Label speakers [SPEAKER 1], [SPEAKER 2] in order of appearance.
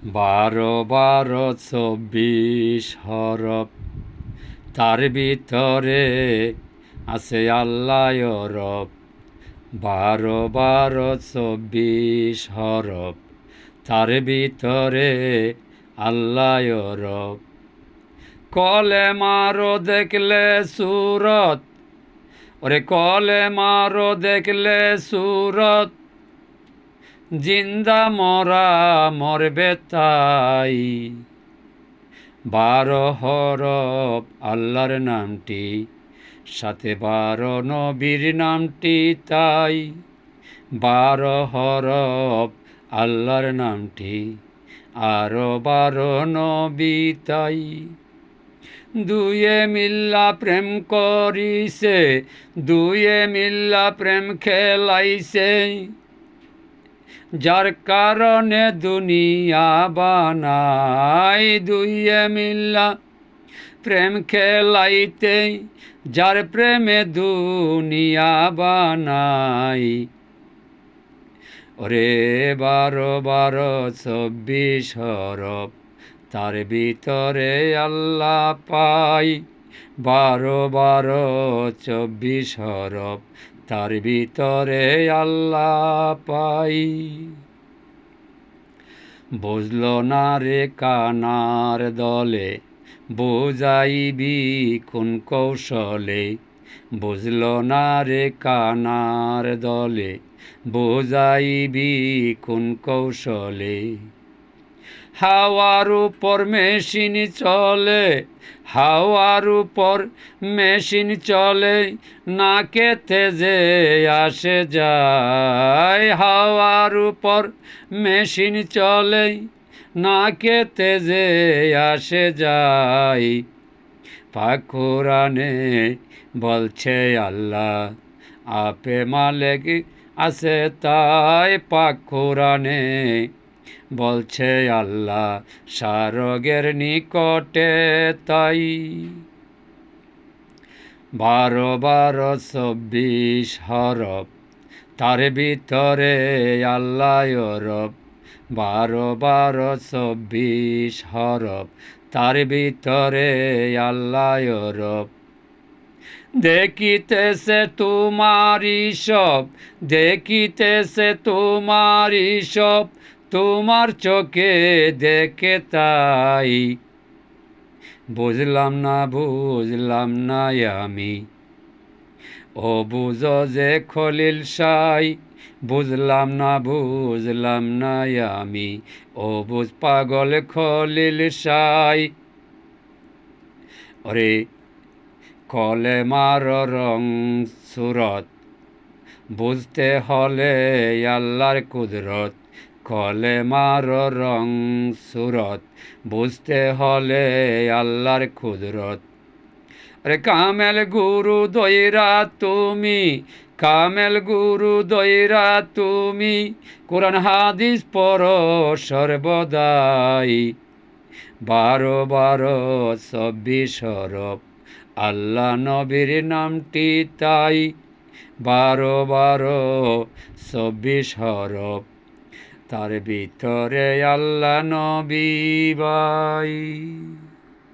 [SPEAKER 1] বারো বারো 24 হরফ, তার ভিতরে আছে আল্লাহ রব। বারো বারো 24 হরফ, তার ভিতরে আল্লাহ রব। কলেমারও দেখলে সুরত, ওরে কলেমারও দেখলে সুরত, জিন্দা মরা মরবে তাই। বারো হরফ আল্লাহর নামটি, সাথে বারো নবীর নামটি তাই। বারো হরফ আল্লাহর নামটি, আরো বারো নবী তাই। দুয়ে মিল্লা প্রেম করিছে, দুয়ে মিল্লা প্রেম খেলাইছে, যার কারণে দুনিয়া বানাই। দুইয়ে মিল্লা প্রেম খেলাইতে, যার প্রেমে দুনিয়া বানাই। ওরে বারো বারো 24 হরফ, তার ভিতরে আল্লাহ পাই। বারো বারো 24 হরফ, তার ভিতরে আল্লাহ পাই। বুঝল না রে কানার দলে, বুঝাইবি কোন কৌশলে। বুঝল না রে কানার দলে, বুঝাইবি কোন কৌশলে। হাওয়ার উপর মেশিন চলে, হাওয়ার উপর মেশিন চলে, নাকে তেজে আসে যায়। হাওয়ার উপর মেশিন চলে, নাকে তেজে আসে যায়। পাক কোরআনে বলছে আল্লাহ, আপে মালিক আছে তাই। পাক কোরআনে বলছে আল্লাহ, সারগের নিকটে তাই। বারো বারো 24 হরফ, তার ভিতরে আল্লাহ রব। বারো বারো 24 হরফ, তার ভিতরে আল্লাহ রব। দেখিতেছে তোমারি সব, দেখিতেছে তোমারি সব, তোমার চোখে দেখে তাই। বুঝলাম না আমি, ও বুঝো যে খলিল সাই। বুঝলাম না আমি, ও বুঝ পাগল খলিল সাই। ওরে কলেমার রং সুরত, বুঝতে হলে আল্লাহর কুদরত। কলেমার রং সুরত, বুঝতে হলে আল্লাহর কুদরত। আরে কামেল গুরু দইরা তুমি, কামেল গুরু দইরা তুমি, কোরআন হাদিস পড়ো সর্বদাই। বারো বারো 24 হরফ, আল্লাহ নবীর নামটি তাই। বারো বারো 24 হরফ, তার ভিতরে আল্লাহ নবী বাই।